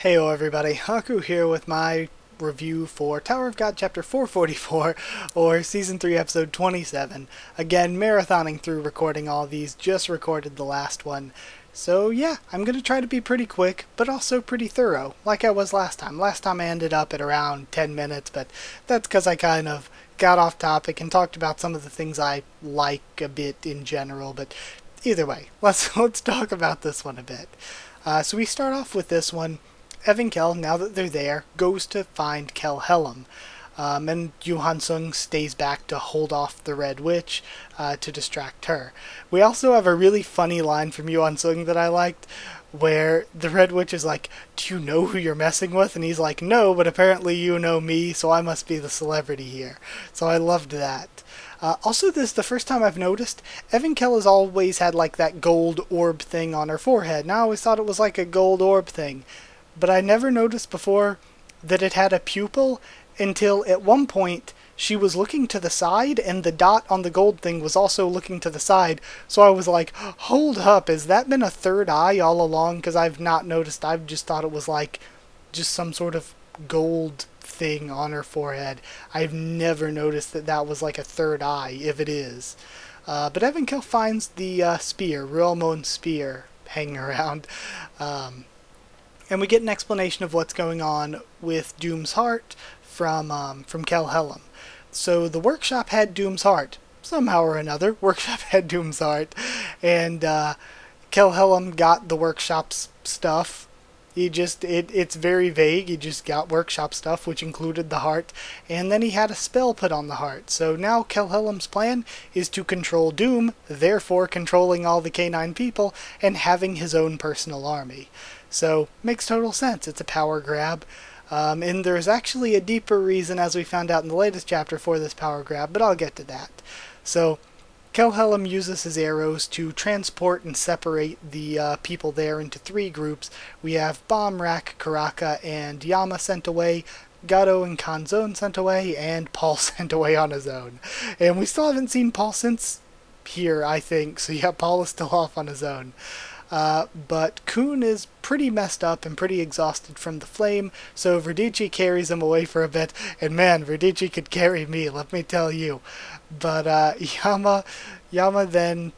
Heyo everybody, Haku here with my review for Tower of God Chapter 444, or Season 3 Episode 27. Again, marathoning through recording all these, just recorded the last one. So yeah, I'm going to try to be pretty quick, but also pretty thorough, like I was last time. Last time I ended up at around 10 minutes, but that's because I kind of got off topic and talked about some of the things I like a bit in general, but either way, let's talk about this one a bit. So we start off with this one. Ev and Kel, now that they're there, goes to find Kel Hellam. And Yuhan Sung stays back to hold off the Red Witch to distract her. We also have a really funny line from Yuhan Sung that I liked, where the Red Witch is like, "Do you know who you're messing with?" And he's like, "No, but apparently you know me, so I must be the celebrity here." So I loved that. Also, this is the first time I've noticed Evan Kell has always had like that gold orb thing on her forehead, and I always thought it was like a gold orb thing. But I never noticed before that it had a pupil until at one point she was looking to the side and the dot on the gold thing was also looking to the side. So I was like, hold up, has that been a third eye all along? Because I've not noticed. I've just thought it was like just some sort of gold thing on her forehead. I've never noticed that that was like a third eye, if it is. But Evan Kill finds the spear, Ruelmon's spear, hanging around. And we get an explanation of what's going on with Doom's heart from Kel Hellam. So the workshop had Doom's heart. Somehow or another, workshop had Doom's heart. And Kel Hellam got the workshop's stuff. It's very vague. He just got workshop stuff, which included the heart, and then he had a spell put on the heart. So now Kel Hellam's plan is to control Doom, therefore controlling all the K9 people, and having his own personal army. So, makes total sense. It's a power grab. And there's actually a deeper reason, as we found out in the latest chapter, for this power grab, but I'll get to that. So, Kel Hellam uses his arrows to transport and separate the people there into three groups. We have Bomb, Rack, Karaka, and Yama sent away, Gato and Kanzone sent away, and Paul sent away on his own. And we still haven't seen Paul since here, I think, so yeah, Paul is still off on his own. But Kun is pretty messed up and pretty exhausted from the flame, so Verdici carries him away for a bit, and man, Verdici could carry me, let me tell you. But Yama then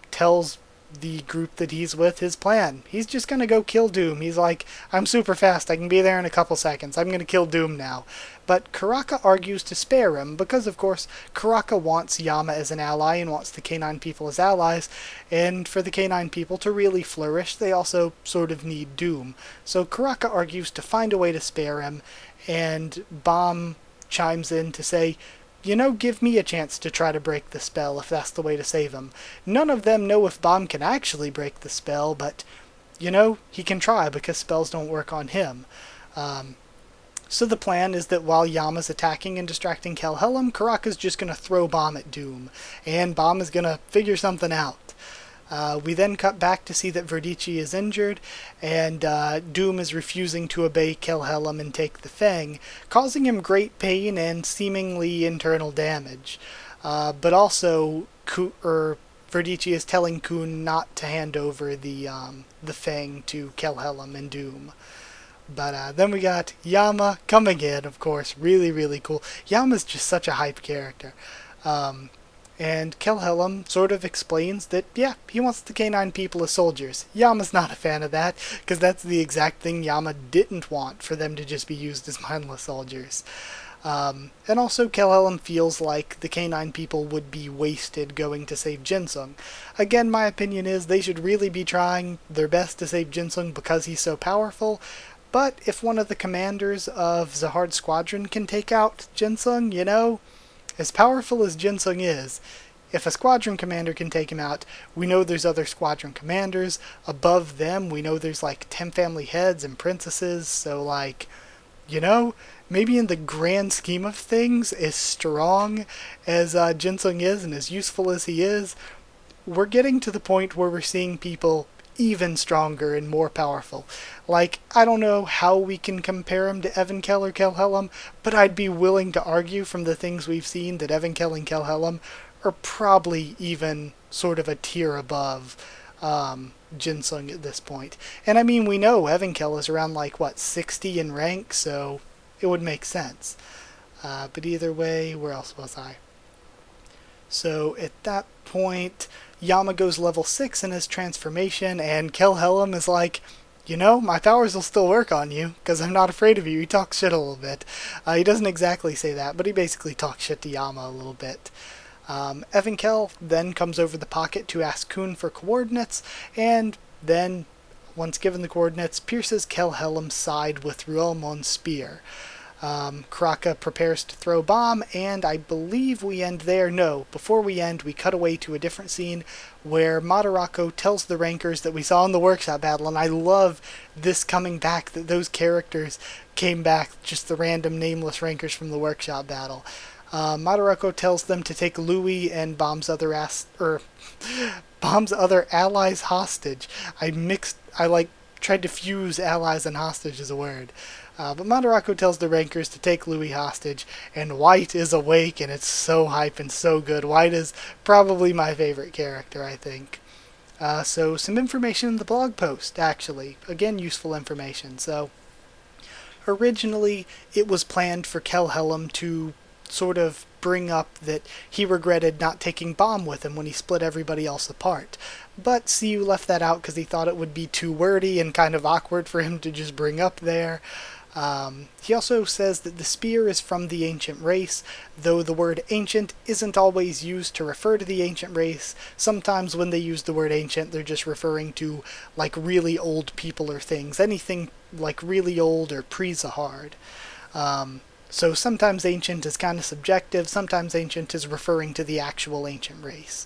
tells the group that he's with his plan. He's just gonna go kill Doom. He's like, I'm super fast, I can be there in a couple seconds, I'm gonna kill Doom now. But Karaka argues to spare him, because of course Karaka wants Yama as an ally and wants the K9 people as allies, and for the K9 people to really flourish, they also sort of need Doom. So Karaka argues to find a way to spare him, and Bomb chimes in to say, you know, give me a chance to try to break the spell if that's the way to save him. None of them know if Bomb can actually break the spell, but, you know, he can try because spells don't work on him. So the plan is that while Yama's attacking and distracting Kel Hellam, Karaka's just going to throw Bomb at Doom, and Bomb is going to figure something out. We then cut back to see that Verdici is injured, and Doom is refusing to obey Kel Hellam and take the Fang, causing him great pain and seemingly internal damage. But also, Verdici is telling Kun not to hand over the Fang to Kel Hellam and Doom. But then we got Yama coming in, of course, really, really cool. Yama's just such a hype character. And Kel Hellam sort of explains that, yeah, he wants the K9 people as soldiers. Yama's not a fan of that, because that's the exact thing Yama didn't want, for them to just be used as mindless soldiers. And also Kel Hellam feels like the K9 people would be wasted going to save Jinsung. Again, my opinion is they should really be trying their best to save Jinsung because he's so powerful, but if one of the commanders of Zahard's squadron can take out Jinsung, you know, as powerful as Jinsung is, if a squadron commander can take him out, we know there's other squadron commanders. Above them, we know there's like 10 family heads and princesses, so like, you know, maybe in the grand scheme of things, as strong as Jinsung is and as useful as he is, we're getting to the point where we're seeing people even stronger and more powerful. Like, I don't know how we can compare him to Evan Kell or Kel Hellam, but I'd be willing to argue from the things we've seen that Evan Kell and Kel Hellam are probably even sort of a tier above. Jinsung at this point. And I mean, we know Evankel is around like, what, 60 in rank, so it would make sense. But either way, where else was I? So at that point, Yama goes level 6 in his transformation, and Kelhelm is like, you know, my powers will still work on you, because I'm not afraid of you. He talks shit a little bit. He doesn't exactly say that, but he basically talks shit to Yama a little bit. Evankel then comes over the pocket to ask Kun for coordinates, and then, once given the coordinates, pierces Kelhelm's side with Ruelmon's spear. Kraka prepares to throw bomb, and I believe we end there. No, before we end, we cut away to a different scene where Madarako tells the rankers that we saw in the workshop battle, and I love this coming back, that those characters came back, just the random nameless rankers from the workshop battle. Madarako tells them to take Louis and Bomb's other allies hostage. I tried to fuse allies and hostage as a word. But Madarako tells the rankers to take Louis hostage, and White is awake, and it's so hype and so good. White is probably my favorite character, I think. So some information in the blog post, actually. Again, useful information. So originally, it was planned for Kelhelm to sort of bring up that he regretted not taking Bomb with him when he split everybody else apart. But CU left that out because he thought it would be too wordy and kind of awkward for him to just bring up there. He also says that the spear is from the ancient race, though the word ancient isn't always used to refer to the ancient race. Sometimes when they use the word ancient, they're just referring to, like, really old people or things. Anything, like, really old or pre-Zahard. So sometimes ancient is kind of subjective, sometimes ancient is referring to the actual ancient race.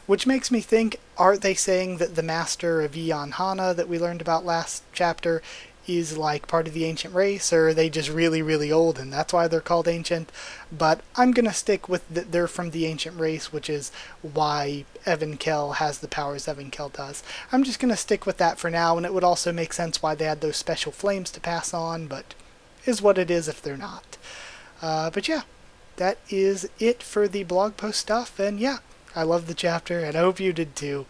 Which makes me think, aren't they saying that the master of Eon Hana that we learned about last chapter is like part of the ancient race, or are they just really, really old and that's why they're called ancient? But I'm going to stick with that they're from the ancient race, which is why Evankel has the powers Evankel does. I'm just going to stick with that for now, and it would also make sense why they had those special flames to pass on, but is what it is if they're not. But yeah, that is it for the blog post stuff, and yeah, I love the chapter, and I hope you did too.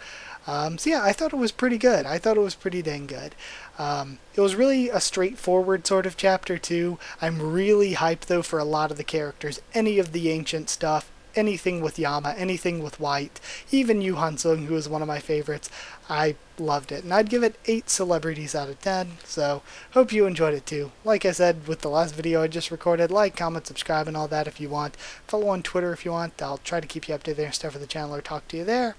So yeah, I thought it was pretty good. I thought it was pretty dang good. It was really a straightforward sort of chapter too. I'm really hyped though for a lot of the characters. Any of the ancient stuff, anything with Yama, anything with White, even Yu Hansung, who is one of my favorites. I loved it, and I'd give it 8 celebrities out of 10, so hope you enjoyed it too. Like I said with the last video I just recorded, like, comment, subscribe, and all that if you want. Follow on Twitter if you want. I'll try to keep you updated and stuff for the channel or talk to you there.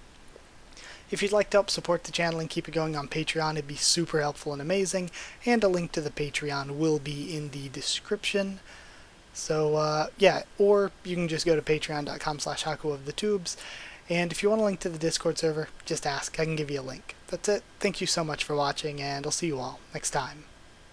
If you'd like to help support the channel and keep it going on Patreon, it'd be super helpful and amazing, and a link to the Patreon will be in the description. So, yeah, or you can just go to patreon.com/Haku of the Tubes, and if you want a link to the Discord server, just ask. I can give you a link. That's it. Thank you so much for watching, and I'll see you all next time.